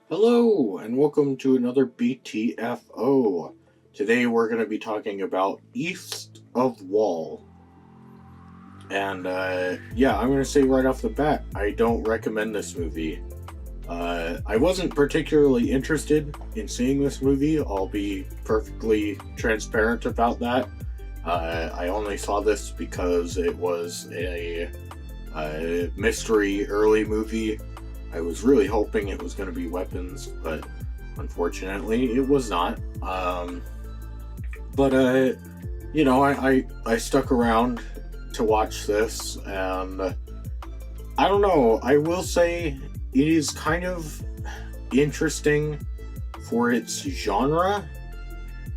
Hello, and welcome to another BTFO. Today we're going to be talking about East of Wall. And I'm going to say right off the bat, I don't recommend this movie. I wasn't particularly interested in seeing this movie. I'll be perfectly transparent about that. I only saw this because it was a mystery early movie. I was really hoping it was going to be weapons, but unfortunately, it was not. But I stuck around to watch this, and I don't know. I will say it is kind of interesting for its genre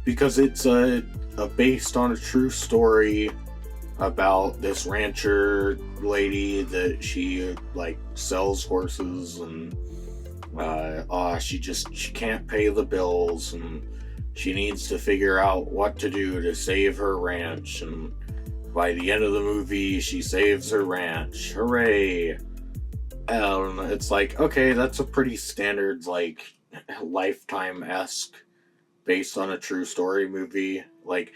because it's a based on a true story about this rancher lady that she like sells horses and she can't pay the bills and she needs to figure out what to do to save her ranch, and by the end of the movie she saves her ranch. Hooray. And it's like, okay, that's a pretty standard like Lifetime-esque based on a true story movie. Like,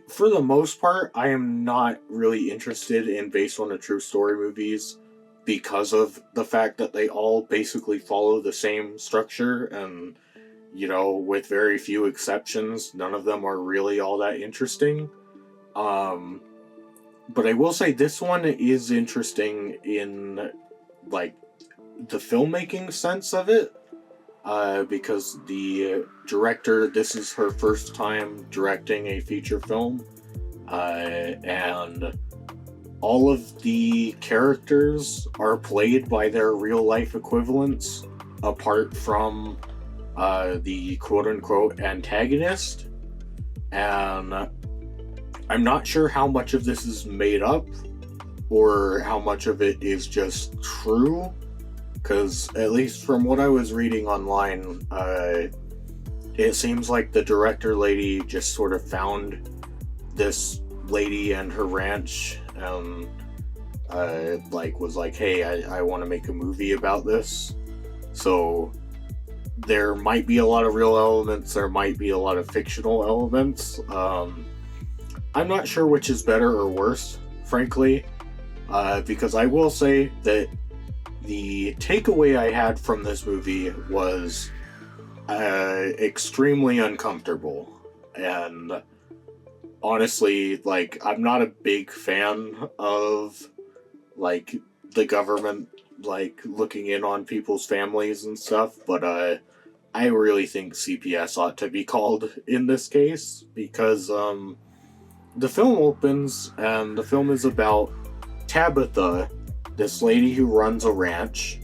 for the most part, I am not really interested in based on a true story movies because of the fact that they all basically follow the same structure, and, with very few exceptions, none of them are really all that interesting. Um, but I will say this one is interesting in, like, the filmmaking sense of it, because the director, this is her first time directing a feature film, and all of the characters are played by their real life equivalents, apart from the quote unquote antagonist. And I'm not sure how much of this is made up or how much of it is just true, because at least from what I was reading online, it seems like the director lady just sort of found this lady and her ranch, and was like, hey, I want to make a movie about this. So there might be a lot of real elements, there might be a lot of fictional elements. I'm not sure which is better or worse, frankly, because I will say that the takeaway I had from this movie was extremely uncomfortable. And honestly, like, I'm not a big fan of, like, the government, like, looking in on people's families and stuff, but I really think CPS ought to be called in this case, because the film opens and the film is about Tabitha, this lady who runs a ranch,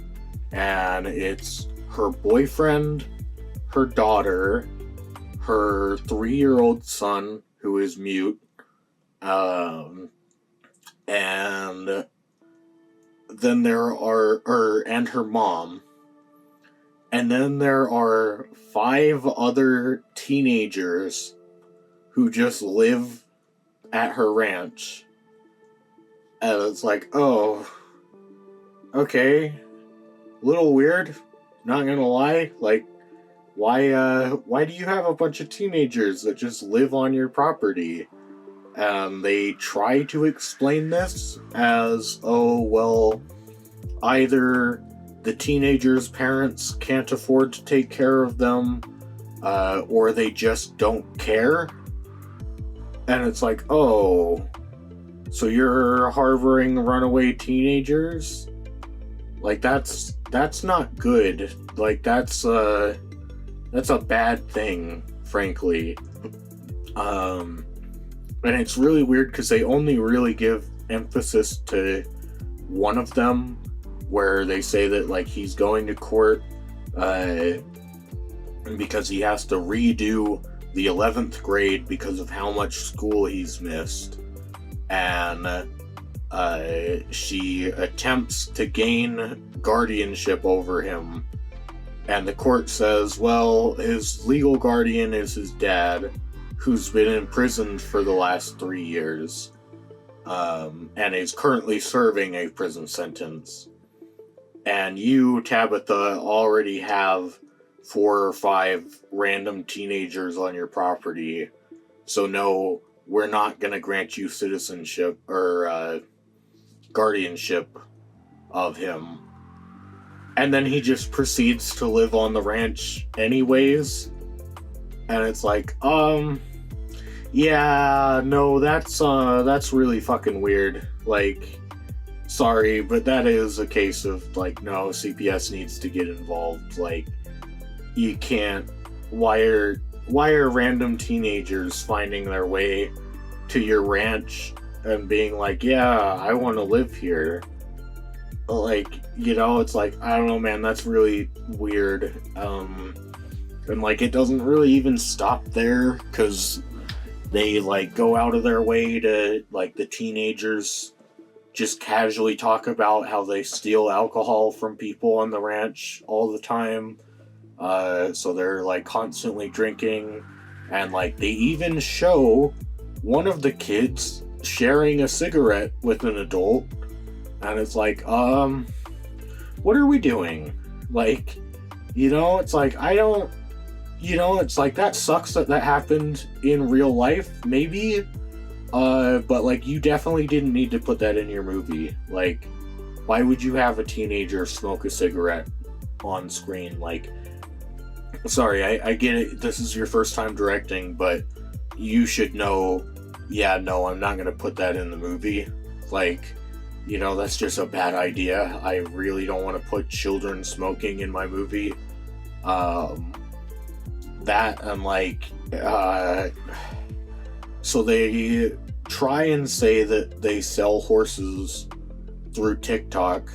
and it's her boyfriend, her daughter, her 3-year-old son who is mute, um, and then and her mom, and then there are 5 other teenagers who just live at her ranch. And it's like, oh, okay, little weird, not gonna lie. Like, why do you have a bunch of teenagers that just live on your property? And they try to explain this as, oh, well, either the teenagers' parents can't afford to take care of them, or they just don't care. And it's like, oh, so you're harboring runaway teenagers? Like, that's not good. Like, that's a bad thing, frankly. And it's really weird because they only really give emphasis to one of them, where they say that, like, he's going to court because he has to redo the 11th grade because of how much school he's missed. And she attempts to gain guardianship over him, and the court says, well, his legal guardian is his dad, who's been imprisoned for the last 3 years, and is currently serving a prison sentence. And you, Tabitha, already have 4 or 5 random teenagers on your property, so no, we're not going to grant you citizenship or guardianship of him. And then he just proceeds to live on the ranch anyways. And it's like, yeah, no, that's really fucking weird. Like, sorry, but that is a case of, like, no, CPS needs to get involved. Like, you can't, why are random teenagers finding their way to your ranch and being like, yeah, I want to live here? Like, you know, it's like, I don't know, man, that's really weird. And like, it doesn't really even stop there, because they like go out of their way to, like, the teenagers just casually talk about how they steal alcohol from people on the ranch all the time. So they're like constantly drinking, and like they even show one of the kids sharing a cigarette with an adult, and it's like, what are we doing? Like, you know, it's like, I don't, you know, it's like, that sucks that happened in real life, maybe, but like, you definitely didn't need to put that in your movie. Like, why would you have a teenager smoke a cigarette on screen? Like, sorry, I get it, this is your first time directing, but you should know, yeah, no, I'm not gonna put that in the movie. Like, you know, that's just a bad idea. I really don't want to put children smoking in my movie. That, and like, so they try and say that they sell horses through TikTok,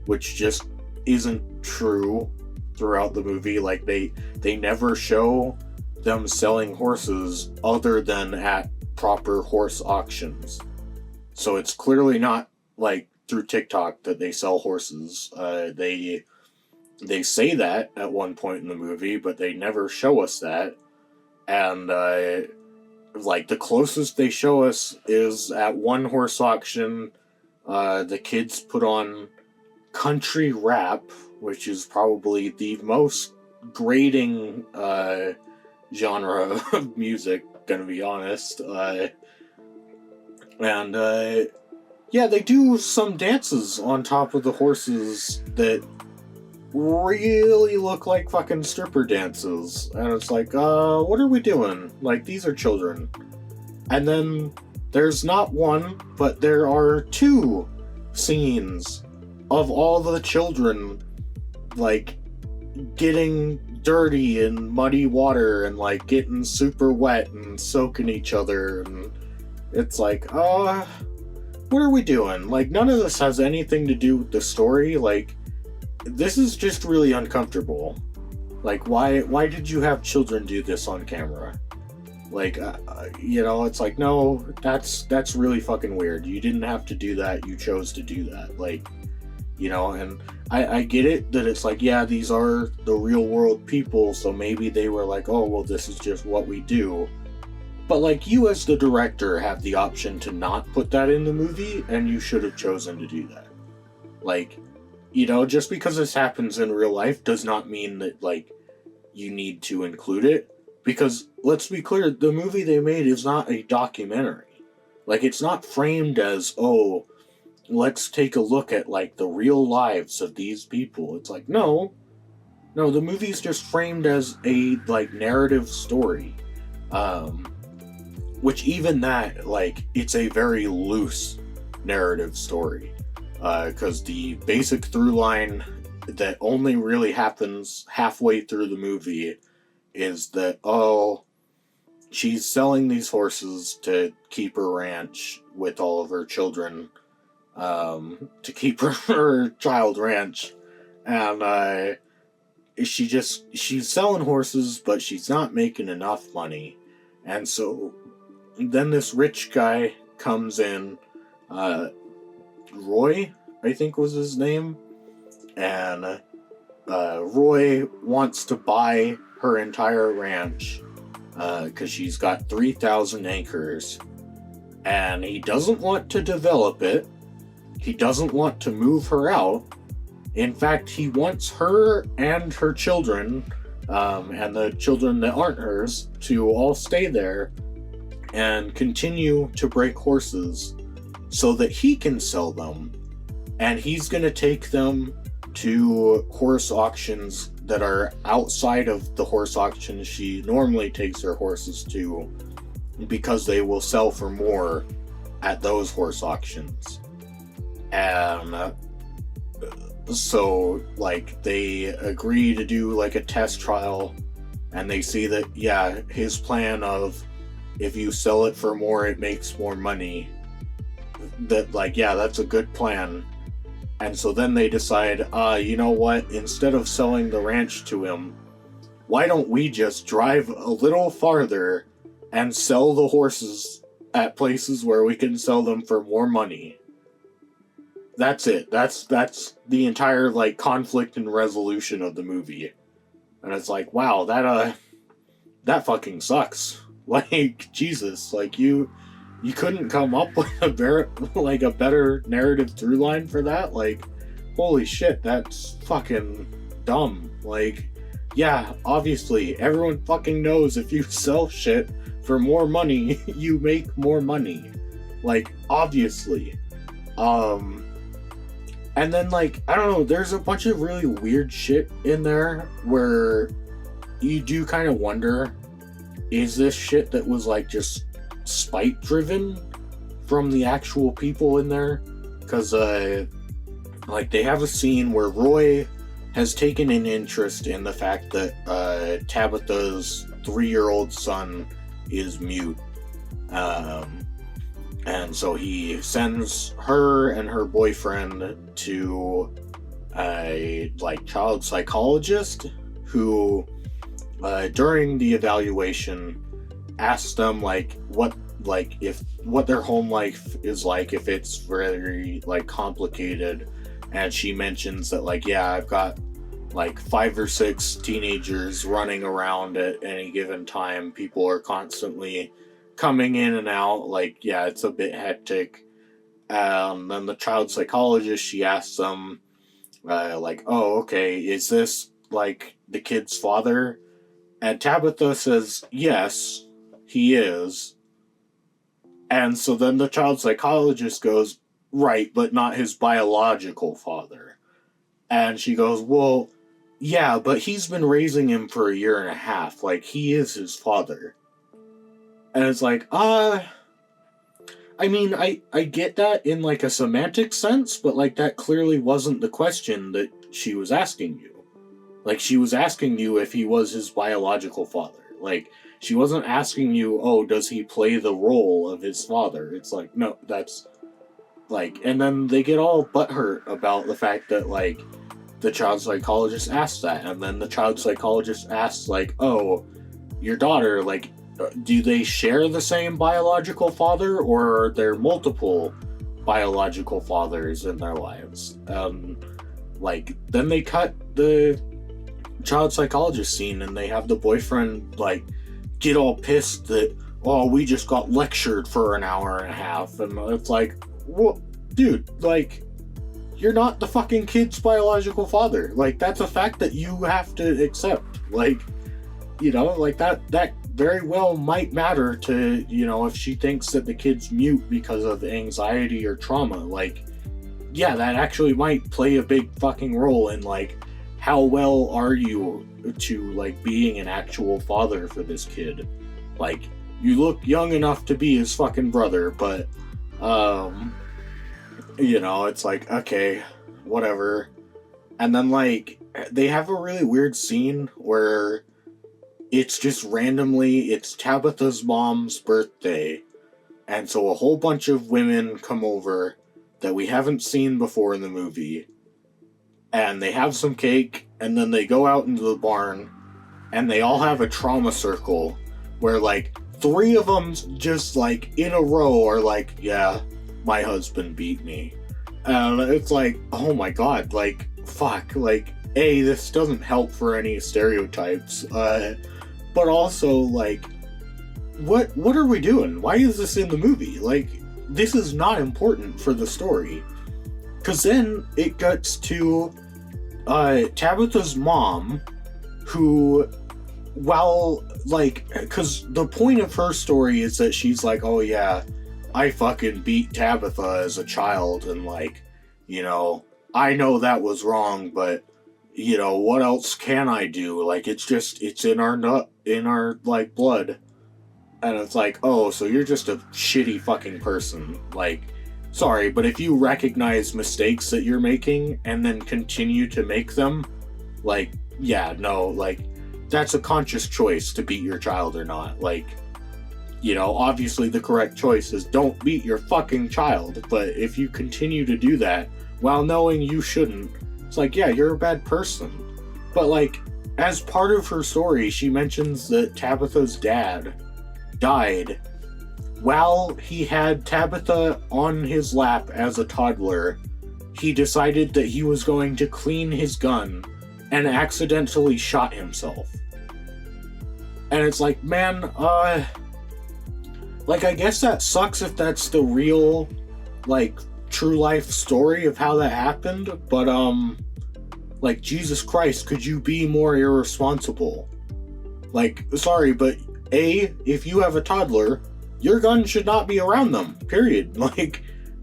which just isn't true throughout the movie. Like, they never show them selling horses other than at proper horse auctions. So it's clearly not like through TikTok that they sell horses. They say that at one point in the movie, but they never show us that. And like, the closest they show us is at one horse auction. The kids put on country rap, which is probably the most grating genre of music, gonna be honest. And yeah, they do some dances on top of the horses that really look like fucking stripper dances. And it's like, what are we doing? Like, these are children. And then there's not one, but there are 2 scenes of all the children, like, getting dirty in muddy water and, like, getting super wet and soaking each other. And it's like, what are we doing? Like, none of this has anything to do with the story. Like, this is just really uncomfortable. Like, why did you have children do this on camera? Like, you know, it's like, no, that's really fucking weird. You didn't have to do that. You chose to do that. Like, you know, and I get it that it's like, yeah, these are the real world people, so maybe they were like, oh, well, this is just what we do. But, like, you as the director have the option to not put that in the movie, and you should have chosen to do that. Like, you know, just because this happens in real life does not mean that, like, you need to include it. Because, let's be clear, the movie they made is not a documentary. Like, it's not framed as, oh, let's take a look at, like, the real lives of these people. It's like, no, the movie's just framed as a, like, narrative story. Which even that, like, it's a very loose narrative story. Because the basic through line that only really happens halfway through the movie is that, oh, she's selling these horses to keep her ranch with all of her children, to keep her child ranch, and she's selling horses, but she's not making enough money, and so then this rich guy comes in, Roy, I think was his name, and Roy wants to buy her entire ranch, because she's got 3,000 acres, and he doesn't want to develop it. He doesn't want to move her out. In fact, he wants her and her children and the children that aren't hers to all stay there and continue to break horses so that he can sell them. And he's going to take them to horse auctions that are outside of the horse auctions she normally takes her horses to, because they will sell for more at those horse auctions. And so, like, they agree to do, like, a test trial, and they see that, yeah, his plan of, if you sell it for more, it makes more money, that, like, yeah, that's a good plan. And so then they decide, you know what, instead of selling the ranch to him, why don't we just drive a little farther and sell the horses at places where we can sell them for more money? That's it. That's the entire, like, conflict and resolution of the movie. And it's like, wow, that fucking sucks. Like, Jesus, like, you couldn't come up with a better narrative through line for that? Like, holy shit, that's fucking dumb. Like, yeah, obviously, everyone fucking knows if you sell shit for more money, you make more money. Like, obviously. And then, like, I don't know, there's a bunch of really weird shit in there where you do kind of wonder, is this shit that was, like, just spite driven from the actual people in there? Because, like, they have a scene where Roy has taken an interest in the fact that Tabitha's 3-year-old son is mute. And so he sends her and her boyfriend to a, like, child psychologist who, during the evaluation, asks them, like, what their home life is like, if it's very, like, complicated. And she mentions that, like, yeah, I've got, like, 5 or 6 teenagers running around at any given time. People are constantly coming in and out. Like, yeah, it's a bit hectic. Then the child psychologist, she asks them, like, oh, okay, is this, like, the kid's father? And Tabitha says, yes, he is. And so then the child psychologist goes, right, but not his biological father. And she goes, well, yeah, but he's been raising him for 1.5 years. Like, he is his father. And it's like, I mean, I get that in, like, a semantic sense, but, like, that clearly wasn't the question that she was asking you. Like, she was asking you if he was his biological father. Like, she wasn't asking you, oh, does he play the role of his father? It's like, no, that's, like, and then they get all butthurt about the fact that, like, the child psychologist asked that, and then the child psychologist asks, like, oh, your daughter, like, do they share the same biological father, or are there multiple biological fathers in their lives? Like, then they cut the child psychologist scene, and they have the boyfriend, like, get all pissed that, oh, we just got lectured for 1.5 hours, and it's like, well, dude, like, you're not the fucking kid's biological father. Like, that's a fact that you have to accept. Like, you know, like, that very well might matter to, you know, if she thinks that the kid's mute because of anxiety or trauma. Like, yeah, that actually might play a big fucking role in, like, how well are you to, like, being an actual father for this kid. Like, you look young enough to be his fucking brother, but, you know, it's like, okay, whatever. And then, like, they have a really weird scene where it's just randomly, it's Tabitha's mom's birthday, and so a whole bunch of women come over that we haven't seen before in the movie, and they have some cake, and then they go out into the barn, and they all have a trauma circle, where, like, 3 of them just, like, in a row are like, yeah, my husband beat me. And it's like, oh my god, like, fuck, like, A, this doesn't help for any stereotypes, but also, like, what are we doing? Why is this in the movie? Like, this is not important for the story. Because then it gets to Tabitha's mom who, while, like, because the point of her story is that she's like, oh yeah, I fucking beat Tabitha as a child, and like, you know, I know that was wrong, but, you know, what else can I do? Like, it's in our, like, blood. And it's like, oh, so you're just a shitty fucking person. Like, sorry, but if you recognize mistakes that you're making and then continue to make them, like, yeah, no, like, that's a conscious choice to beat your child or not. Like, you know, obviously the correct choice is don't beat your fucking child, but if you continue to do that while knowing you shouldn't, it's like, yeah, you're a bad person. But, like, as part of her story, she mentions that Tabitha's dad died while he had Tabitha on his lap as a toddler. He decided that he was going to clean his gun and accidentally shot himself. And it's like, man, like, I guess that sucks if that's the real, like, true life story of how that happened, but, like, Jesus Christ, could you be more irresponsible? Like, sorry, but if you have a toddler, your gun should not be around them, period. Like,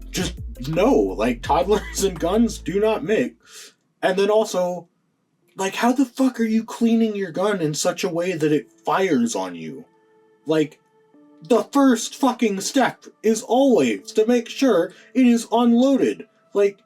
just no, like, toddlers and guns do not mix. And then also, like, how the fuck are you cleaning your gun in such a way that it fires on you? Like, the first fucking step is always to make sure it is unloaded. Like,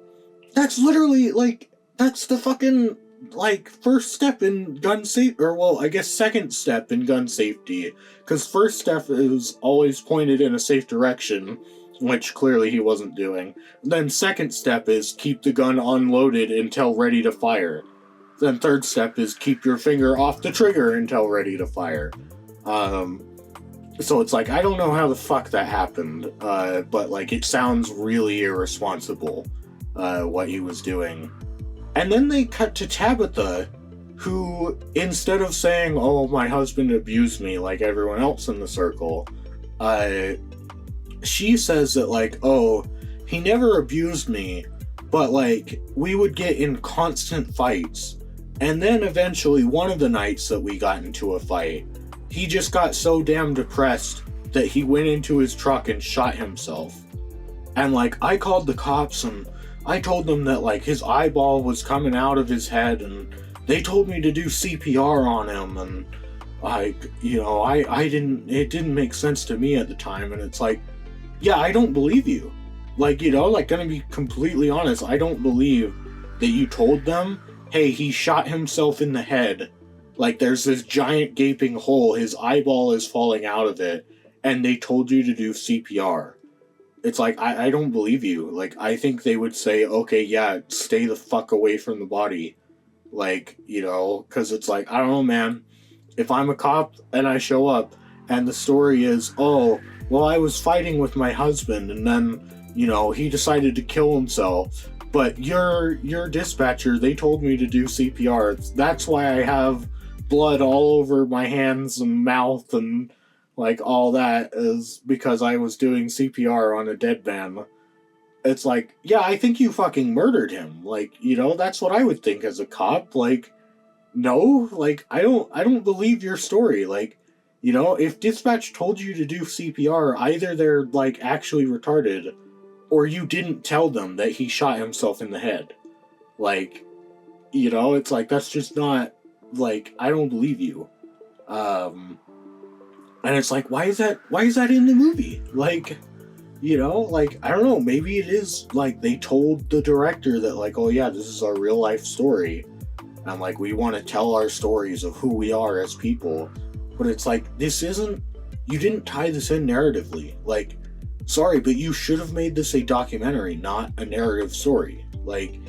that's literally, like, that's the fucking, like, first step in gun safety, or, well, I guess second step in gun safety, because first step is always pointed in a safe direction, which clearly he wasn't doing. Then second step is keep the gun unloaded until ready to fire. Then third step is keep your finger off the trigger until ready to fire. So it's like, I don't know how the fuck that happened, but, like, it sounds really irresponsible, what he was doing. And then they cut to Tabitha, who, instead of saying, oh, my husband abused me like everyone else in the circle, she says that, like, oh, he never abused me, but, like, we would get in constant fights. And then eventually, one of the nights that we got into a fight, he just got so damn depressed that he went into his truck and shot himself. And, like, I called the cops and I told them that, like, his eyeball was coming out of his head, and they told me to do CPR on him, and, like, you know, it didn't make sense to me at the time, and it's like, yeah, I don't believe you. Like, you know, like, gonna be completely honest, I don't believe that you told them, hey, he shot himself in the head, like, there's this giant gaping hole, his eyeball is falling out of it, and they told you to do CPR. It's like, I don't believe you. Like, I think they would say, okay, yeah, stay the fuck away from the body. Like, you know, because it's like, I don't know, man. If I'm a cop and I show up and the story is, oh, well, I was fighting with my husband and then, you know, he decided to kill himself. But your dispatcher, they told me to do CPR. That's why I have blood all over my hands and mouth and, like, all that is because I was doing CPR on a dead man. It's like, yeah, I think you fucking murdered him. Like, you know, that's what I would think as a cop. Like, no, like, I don't believe your story. Like, you know, if dispatch told you to do CPR, either they're, like, actually retarded, or you didn't tell them that he shot himself in the head. Like, you know, it's like, that's just not, like, I don't believe you. And it's like, why is that in the movie? Like, you know, like, I don't know, maybe it is, like, they told the director that, like, oh yeah, this is our real life story. And, like, we want to tell our stories of who we are as people. But it's like, you didn't tie this in narratively. Like, sorry, but you should have made this a documentary, not a narrative story. Like,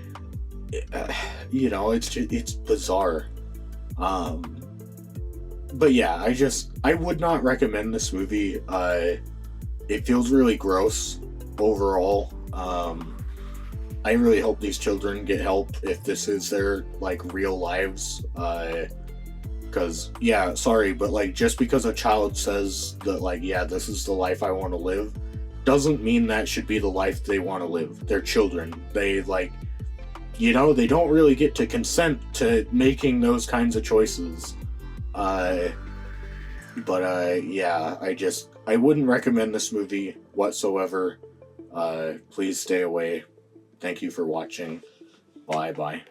you know, it's bizarre. But yeah, I would not recommend this movie. It feels really gross overall. I really hope these children get help if this is their, like, real lives. Because, yeah, sorry, but, like, just because a child says that, like, yeah, this is the life I want to live, doesn't mean that should be the life they want to live. They're children. They, like, you know, they don't really get to consent to making those kinds of choices. Yeah, I wouldn't recommend this movie whatsoever. Please stay away. Thank you for watching. Bye bye.